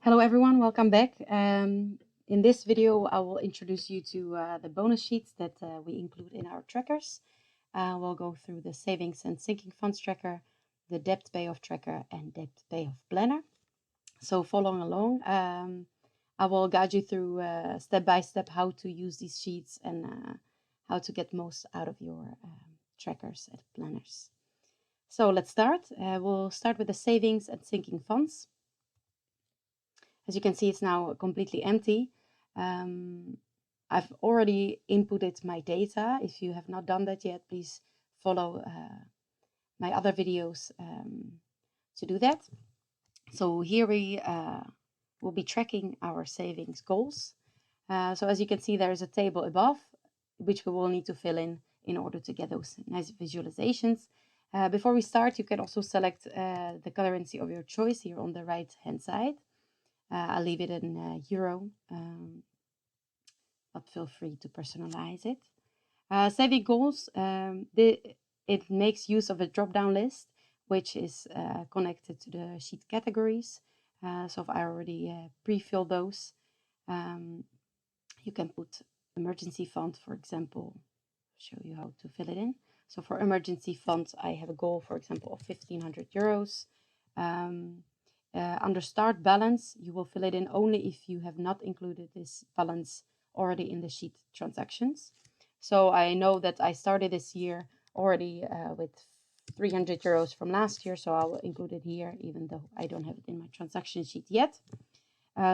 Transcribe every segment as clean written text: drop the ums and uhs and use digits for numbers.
Hello everyone, welcome back. In this video, I will introduce you to the bonus sheets that we include in our trackers. We'll go through the savings and sinking funds tracker, the debt payoff tracker, and debt payoff planner. So following along, I will guide you through step by step how to use these sheets and how to get most out of your trackers and planners. So let's start. We'll start with the savings and sinking funds. As you can see, it's now completely empty. I've already inputted my data. If you have not done that yet, please follow my other videos to do that. So here we will be tracking our savings goals. So as you can see, there is a table above, which we will need to fill in order to get those nice visualizations. Before we start, you can also select the currency of your choice here on the right hand side. I'll leave it in euro, but feel free to personalize it. Saving goals, it makes use of a drop-down list, which is connected to the sheet categories. So if I already pre-fill those, you can put emergency fund, for example, show you how to fill it in. So for emergency funds, I have a goal, for example, of 1,500 euros. Under start balance, you will fill it in only if you have not included this balance already in the sheet transactions. So I know that I started this year already with 300 euros from last year, so I will include it here, even though I don't have it in my transaction sheet yet.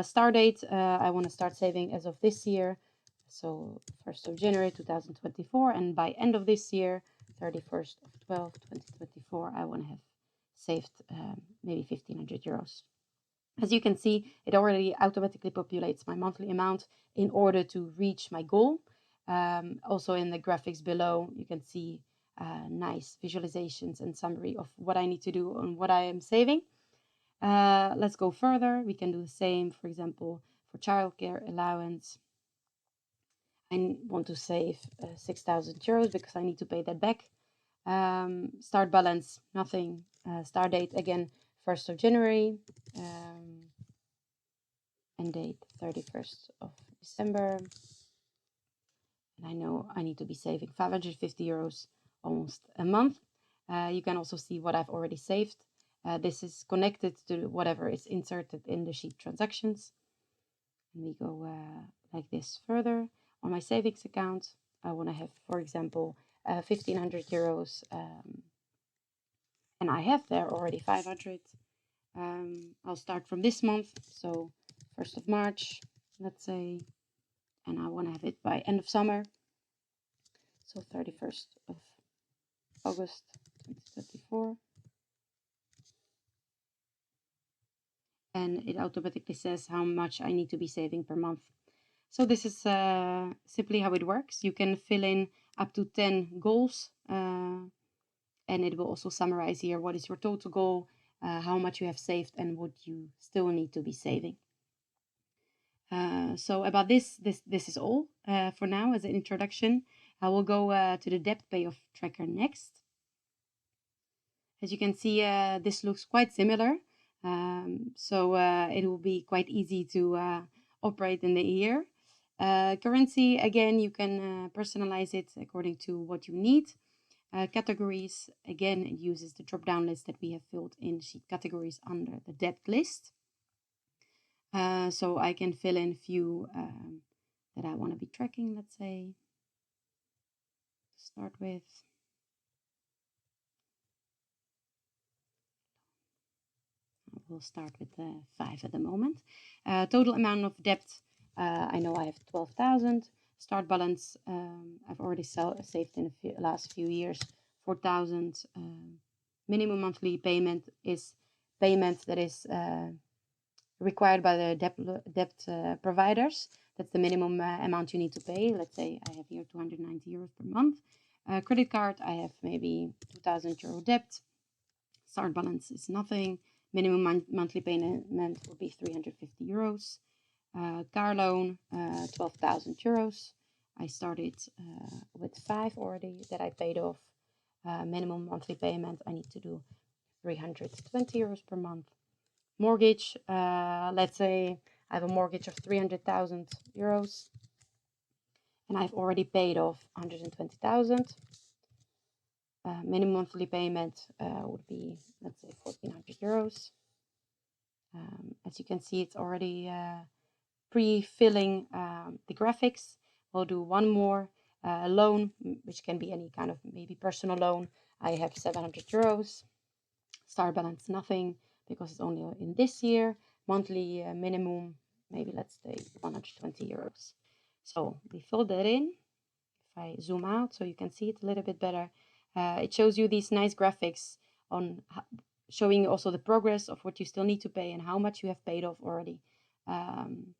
Start date, I want to start saving as of this year, so 1st of January 2024, and by end of this year, 31st of 12, 2024, I want to have saved maybe 1,500 euros. As you can see, it already automatically populates my monthly amount in order to reach my goal. Also in the graphics below, you can see nice visualizations and summary of what I need to do and what I am saving. Let's go further. We can do the same, for example, for childcare allowance. I want to save 6,000 euros because I need to pay that back. Start balance, nothing. Start date, again, 1st of January. End date, 31st of December. And I know I need to be saving 550 euros almost a month. You can also see what I've already saved. This is connected to whatever is inserted in the sheet transactions. And we go like this further. On my savings account, I want to have, for example, 1,500 euros. And I have there already 500. I'll start from this month, so 1st of March, let's say, and I want to have it by end of summer, so 31st of August 2024. And it automatically says how much I need to be saving per month. So this is simply how it works. You can fill in up to 10 goals, and it will also summarize here what is your total goal, how much you have saved, and what you still need to be saving. So about this is all for now as an introduction. I will go to the debt payoff tracker next. As you can see, this looks quite similar. So it will be quite easy to operate in the year. Currency, again, you can personalize it according to what you need. Categories, again, it uses the drop-down list that we have filled in sheet categories under the debt list. So I can fill in a few that I want to be tracking, let's say, to start with. We'll start with 5 at the moment. Total amount of debt, I know I have 12,000. Start balance, I've already saved in the last few years, 4,000. Minimum monthly payment is payment that is required by the debt providers. That's the minimum amount you need to pay. Let's say I have here 290 euros per month. Credit card, I have maybe 2,000 euro debt. Start balance is nothing. Minimum monthly payment will be 350 euros. Car loan, 12,000 euros. I started with 5 already that I paid off. Minimum monthly payment, I need to do 320 euros per month. mortgage. Let's say I have a mortgage of 300,000 euros and I've already paid off 120,000. Minimum monthly payment would be, let's say, 1,400 euros. As you can see, it's already pre-filling the graphics. We'll do one more loan, which can be any kind of maybe personal loan. I have 700 euros. Start balance nothing because it's only in this year. Monthly minimum, maybe let's say 120 euros. So we fill that in. If I zoom out so you can see it a little bit better, it shows you these nice graphics on showing also the progress of what you still need to pay and how much you have paid off already. And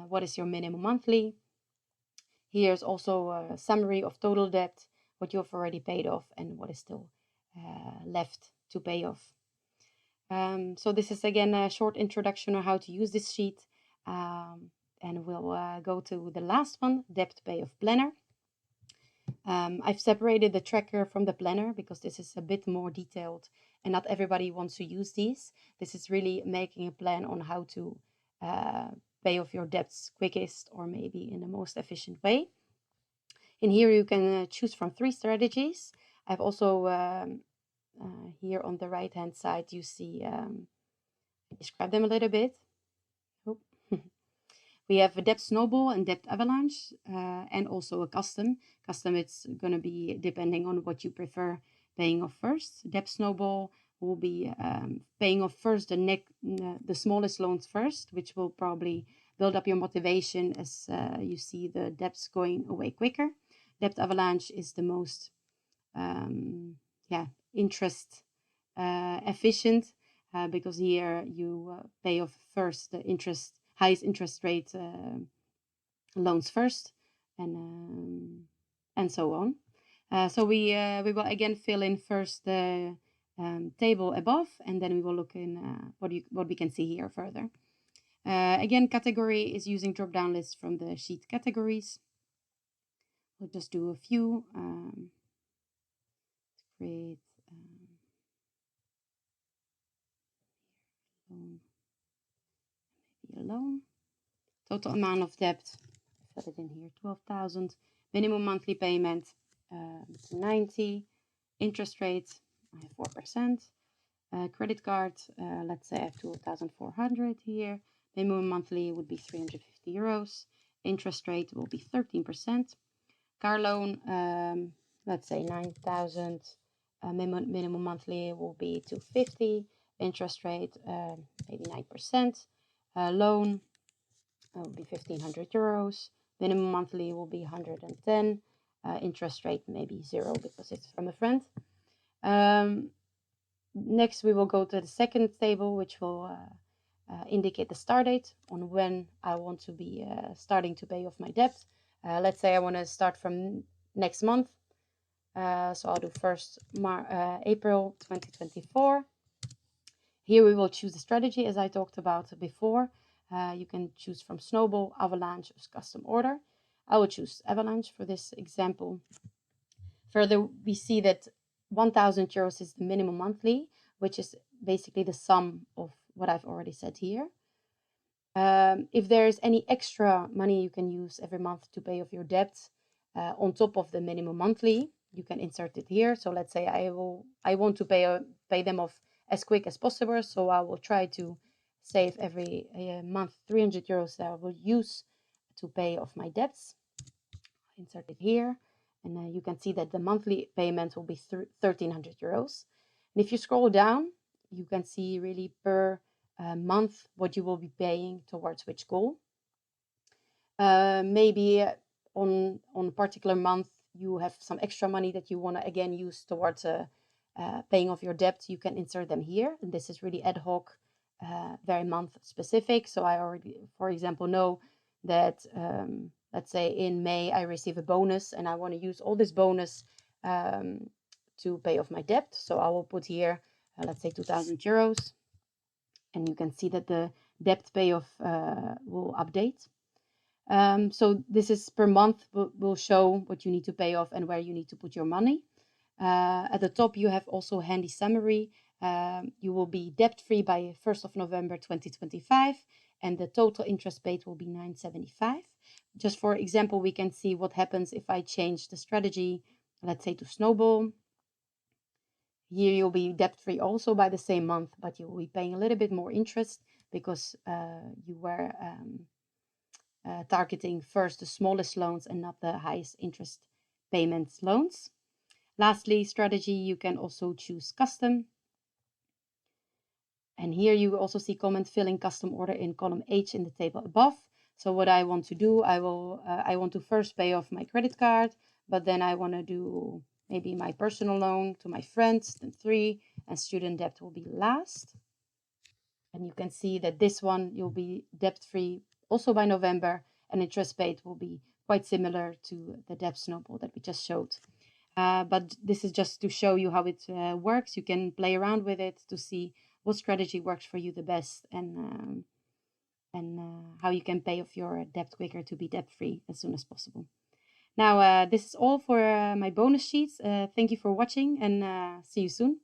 what is your minimum monthly. Here's also a summary of total debt, what you have already paid off and what is still left to pay off. So this is again a short introduction on how to use this sheet, and we'll go to the last one, Debt Payoff Planner. I've separated the tracker from the planner because this is a bit more detailed and not everybody wants to use these. This is really making a plan on how to pay off your debts quickest or maybe in the most efficient way. In here you can choose from 3 strategies. I've also here on the right hand side you see I describe them a little bit. We have a debt snowball and debt avalanche, and also a custom. Custom, it's going to be depending on what you prefer paying off first. Debt snowball will be paying off first the smallest loans first, which will probably build up your motivation as you see the debts going away quicker. Debt avalanche is the most interest efficient because here you pay off first the highest interest rate loans first, and so on. So we will again fill in first the table above, and then we will look in what we can see here further. Again, category is using drop-down lists from the sheet categories. We'll just do a few. Create maybe a loan. Total amount of debt, put it in here, 12,000. Minimum monthly payment, 90. Interest rate, I have 4%. Credit card, let's say I have 2,400 here. Minimum monthly would be 350 euros. Interest rate will be 13%. Car loan, let's say 9,000. Minimum monthly will be 250. Interest rate, maybe 9%. Loan will be 1,500 euros. Minimum monthly will be 110. Interest rate maybe 0 because it's from a friend. Next, we will go to the second table, which will indicate the start date on when I want to be starting to pay off my debt. Let's say I want to start from next month. So I'll do first April 2024. Here we will choose the strategy as I talked about before. You can choose from snowball, avalanche, or custom order. I will choose avalanche for this example. Further, we see that 1,000 euros is the minimum monthly, which is basically the sum of what I've already said here. If there's any extra money you can use every month to pay off your debts on top of the minimum monthly, you can insert it here. So let's say I want to pay them off as quick as possible. So I will try to save every month 300 euros that I will use to pay off my debts. Insert it here. And you can see that the monthly payment will be 1,300 euros. And if you scroll down, you can see really per month what you will be paying towards which goal. Maybe on a particular month, you have some extra money that you want to again use towards paying off your debt. You can insert them here. And this is really ad hoc, very month specific. So I already, for example, know that let's say in May I receive a bonus and I want to use all this bonus to pay off my debt. So I will put here, let's say 2,000 euros. And you can see that the debt payoff will update. So this is per month, will show what you need to pay off and where you need to put your money. At the top, you have also a handy summary you will be debt-free by 1st of November 2025, and the total interest paid will be $9.75. Just for example, we can see what happens if I change the strategy, let's say to Snowball. Here you'll be debt-free also by the same month, but you will be paying a little bit more interest because you were targeting first the smallest loans and not the highest interest payments loans. Lastly, strategy, you can also choose custom. And here you will also see comment filling custom order in column H in the table above. So what I want to do, I want to first pay off my credit card, but then I want to do maybe my personal loan to my friends, then 3, and student debt will be last. And you can see that this one, you'll be debt-free also by November, and interest paid will be quite similar to the debt snowball that we just showed. But this is just to show you how it works. You can play around with it to see what strategy works for you the best, and how you can pay off your debt quicker to be debt-free as soon as possible. Now, this is all for my bonus sheets. Thank you for watching, and see you soon.